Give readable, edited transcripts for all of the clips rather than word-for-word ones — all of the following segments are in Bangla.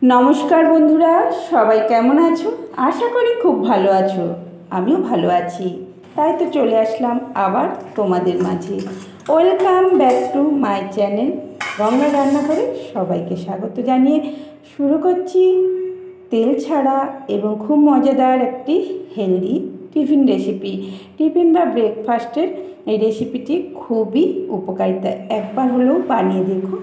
নমস্কার বন্ধুরা, সবাই কেমন আছো? আশা করি খুব ভালো আছো। আমিও ভালো আছি, তাই তো চলে আসলাম আবার তোমাদের মাঝে। Welcome back to my channel Ganga রান্নাঘরে সবাইকে স্বাগত জানিয়ে শুরু করছি তেল ছাড়া এবং খুব মজাদার একটি হেলদি টিফিন রেসিপি। টিফিন বা ব্রেকফাস্টের এই রেসিপিটি খুবই উপকারিতা, একবার হলেও বানিয়ে দেখো।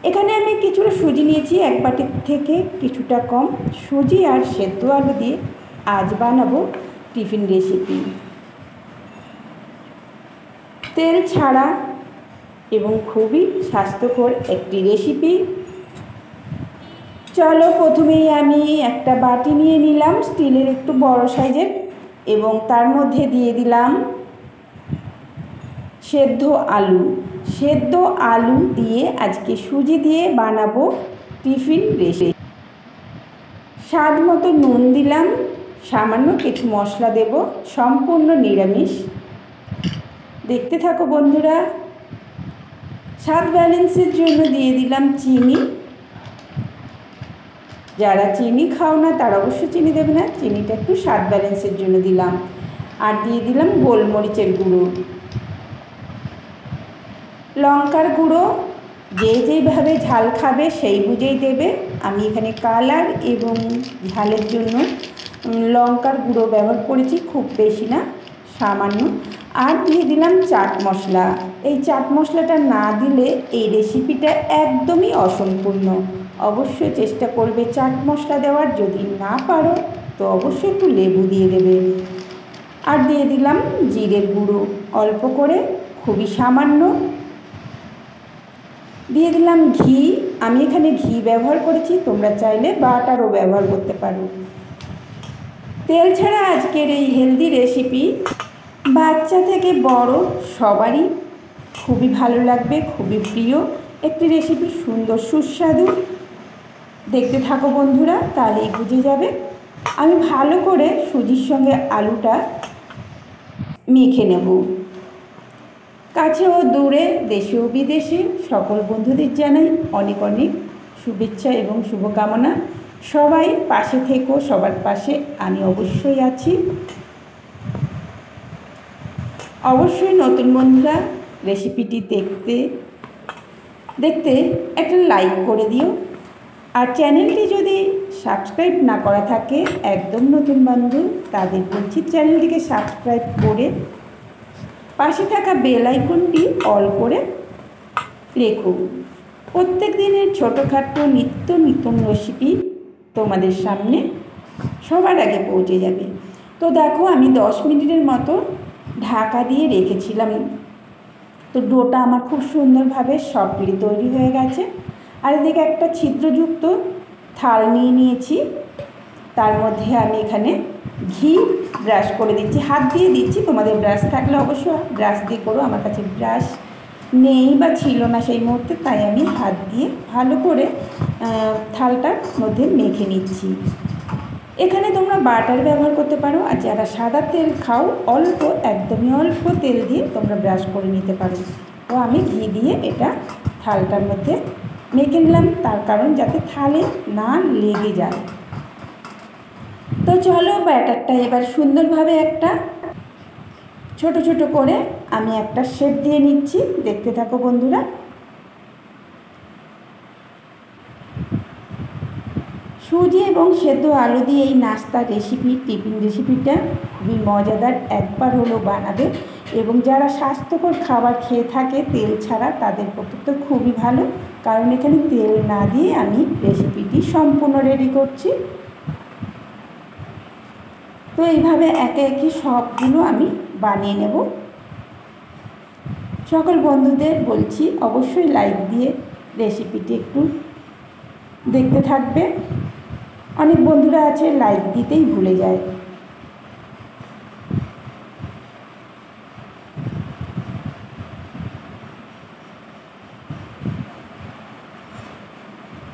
এখানে আমি কিছুটা সুজি নিয়েছি, এক বাটির থেকে কিছুটা কম সুজি আর সেদ্ধ আলু দিয়ে আজ বানাবো টিফিন রেসিপি। তেল ছাড়া এবং খুবই স্বাস্থ্যকর একটি রেসিপি। চলো, প্রথমেই আমি একটা বাটি নিয়ে নিলাম স্টিলের একটু বড় সাইজের, এবং তার মধ্যে দিয়ে দিলাম সেদ্ধ আলু দিয়ে আজকে সুজি দিয়ে বানাবো টিফিন রেসিপি। স্বাদ মতো নুন দিলাম, সামান্য কিছু মশলা দেব, সম্পূর্ণ নিরামিষ। দেখতে থাকো বন্ধুরা। স্বাদ ব্যালেন্সের জন্য দিয়ে দিলাম চিনি। যারা চিনি খাও না তারা অবশ্যই চিনি দেবে না, চিনিটা একটু স্বাদ ব্যালেন্সের জন্য দিলাম। আর দিয়ে দিলাম গোলমরিচের গুঁড়ো, লঙ্কার গুঁড়ো। যেভাবে ঝাল খাবে সেই বুঝেই দেবে। আমি এখানে কালার এবং ঝালের জন্য লঙ্কার গুঁড়ো ব্যবহার করেছি, খুব বেশি না, সামান্য। আর দিয়ে দিলাম চাট মশলা। এই চাট মশলাটা না দিলে এই রেসিপিটা একদমই অসম্পূর্ণ। অবশ্যই চেষ্টা করবে চাট মশলা দেওয়ার, যদি না পারো তো অবশ্যই একটু লেবু দিয়ে দেবে। আর দিয়ে দিলাম জিরের গুঁড়ো অল্প করে, খুবই সামান্য। দিয়ে দিলাম ঘি। আমি এখানে ঘি ব্যবহার করেছি, তোমরা চাইলে বাটারও ব্যবহার করতে পারো। তেল ছাড়া আজকের এই হেলদি রেসিপি বাচ্চা থেকে বড় সবারই খুবই ভালো লাগবে, খুবই প্রিয় একটি রেসিপি, সুন্দর সুস্বাদু। দেখতে থাকো বন্ধুরা, তাহলেই বুঝে যাবে। আমি ভালো করে সুজির সঙ্গে আলুটা মেখে নেব। কাছে ও দূরে, দেশে ও বিদেশে সকল বন্ধুদের জানাই অনেক অনেক শুভেচ্ছা এবং শুভকামনা। সবাই পাশে থেকো, সবার পাশে আমি অবশ্যই আছি। অবশ্যই নতুন বন্ধুরা রেসিপিটি দেখতে একটা লাইক করে দিও। আর চ্যানেলটি যদি সাবস্ক্রাইব না করা থাকে, একদম নতুন বন্ধু তাদের বলছি চ্যানেলটিকে সাবস্ক্রাইব করে পাশে থাকা বেল আইকনটি অল করে রেখো। প্রত্যেক দিনের ছোটোখাটো নিত্য নতুন রেসিপি তোমাদের সামনে সবার আগে পৌঁছে যাবে। তো দেখো, আমি 10 মিনিটের মতো ঢাকা দিয়ে রেখেছিলাম। তো ডোটা আমার খুব সুন্দরভাবে সফটলি তৈরি হয়ে গেছে। আর এদিকে একটা ছিদ্রযুক্ত থাল নিয়ে নিয়েছি, তার মধ্যে আমি এখানে ঘি ব্রাশ করে দিচ্ছি, হাত দিয়ে দিচ্ছি। তোমাদের ব্রাশ থাকলে অবশ্যই ব্রাশ দিয়ে করো। আমার কাছে ব্রাশ নেই বা ছিল না সেই মুহূর্তে, তাই আমি হাত দিয়ে ভালো করে থালটার মধ্যে মেখে নিচ্ছি। এখানে তোমরা বাটার ব্যবহার করতে পারো, আর যারা সাদা তেল খাও অল্প, একদমই অল্প তেল দিয়ে তোমরা ব্রাশ করে নিতে পারো। তো আমি ঘি দিয়ে এটা থালটার মধ্যে মেখে নিলাম, তার কারণ যাতে থালে না লেগে যায়। তো চলো, ব্যাটারটা এবার সুন্দরভাবে একটা ছোট ছোট করে আমি একটা শেপ দিয়ে নিচ্ছি। দেখতে থাকো বন্ধুরা। সুজি এবং সেদ্ধ আলু দিয়ে এই নাস্তা রেসিপি, টিফিন রেসিপিটা খুবই মজাদার, একবার হলেও বানাবে। এবং যারা স্বাস্থ্যকর খাবার খেয়ে থাকে তেল ছাড়া, তাদের পক্ষে তো খুবই ভালো, কারণ এখানে তেল না দিয়ে আমি রেসিপিটি সম্পূর্ণ রেডি করছি। তো এইভাবে একে একে সবগুলো আমি বানিয়ে নেব। সকল বন্ধুদের বলছি অবশ্যই লাইক দিয়ে রেসিপিটি একটু দেখতে থাকবে। অনেক বন্ধুরা আছে লাইক দিতেই ভুলে যায়।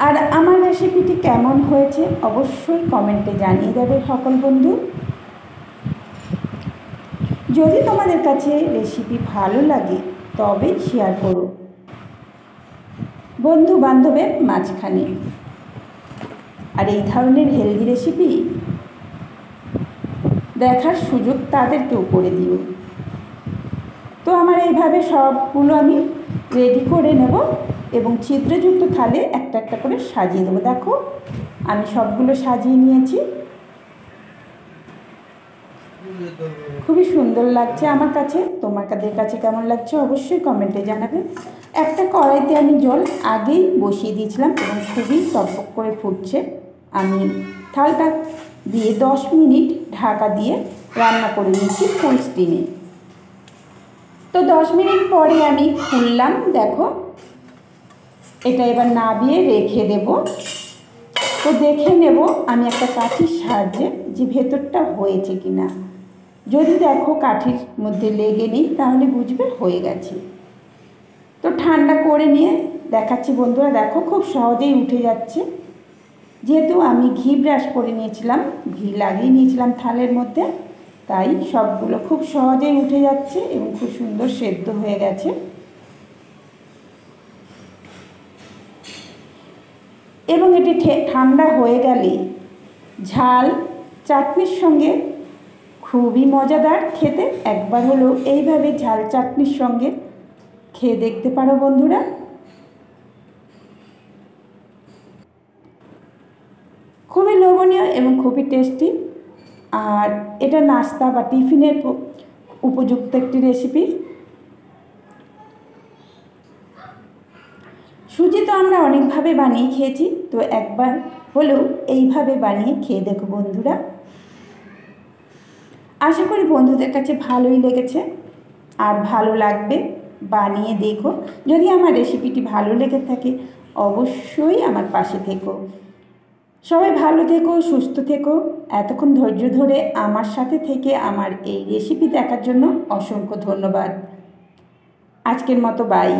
আর আমার রেসিপিটি কেমন হয়েছে অবশ্যই কমেন্টে জানিয়ে দেবে সকল বন্ধু। যদি তোমাদের কাছে রেসিপি ভালো লাগে তবে শেয়ার করো বন্ধু বান্ধবের মাঝখানে। আর এই ধরনের হেলদি রেসিপি দেখার সুযোগ তাদেরকেও করে দিও। তো আমার এইভাবে সবগুলো আমি রেডি করে নেব এবং ছিদ্রযুক্ত থালে একটা একটা করে সাজিয়ে দেবো। দেখো আমি সবগুলো সাজিয়ে নিয়েছি, খুবই সুন্দর লাগছে আমার কাছে। তোমাদের কাছে কেমন লাগছে অবশ্যই কমেন্টে জানাবে। একটা কড়াইতে আমি জল আগেই বসিয়ে দিয়েছিলাম এবং খুবই টকবক করে ফুটছে। আমি থালটা দিয়ে 10 মিনিট ঢাকা দিয়ে রান্না করে নিয়েছি ফুল স্টিমে। তো 10 মিনিট পরে আমি খুললাম, দেখো এটা এবার নাবিয়ে রেখে দেব। তো দেখে নেব আমি একটা কাঠির সাহায্যে যে ভেতরটা হয়েছে কি না। যদি দেখো কাঠির মধ্যে লেগে নেই তাহলে বুঝবে হয়ে গেছে। তো ঠান্ডা করে নিয়ে দেখাচ্ছি বন্ধুরা, দেখো খুব সহজেই উঠে যাচ্ছে। যেহেতু আমি ঘি ব্রাশ করে নিয়েছিলাম, ঘি লাগিয়ে নিয়েছিলাম থালের মধ্যে, তাই সবগুলো খুব সহজেই উঠে যাচ্ছে এবং খুব সুন্দর সেদ্ধ হয়ে গেছে। এবং এটি ঠান্ডা হয়ে গেলে ঝাল চাটনির সঙ্গে খুবই মজাদার খেতে। একবার হলেও এইভাবে ঝাল চাটনির সঙ্গে খেয়ে দেখতে পারো বন্ধুরা। খুবই লোভনীয় এবং খুবই টেস্টি, আর এটা নাস্তা বা টিফিনের উপযুক্ত একটি রেসিপি। সুজি তো আমরা অনেকভাবে বানিয়ে খেয়েছি, তো একবার হলেও এইভাবে বানিয়ে খেয়ে দেখো বন্ধুরা। আশা করি বন্ধুদের কাছে ভালোই লেগেছে আর ভালো লাগবে, বানিয়ে দেখো। যদি আমার রেসিপিটি ভালো লেগে থাকে অবশ্যই আমার পাশে থেকো। সবাই ভালো থেকো, সুস্থ থেকো। এতক্ষণ ধৈর্য ধরে আমার সাথে থেকে আমার এই রেসিপি দেখার জন্য অসংখ্য ধন্যবাদ। আজকের মতো বাই।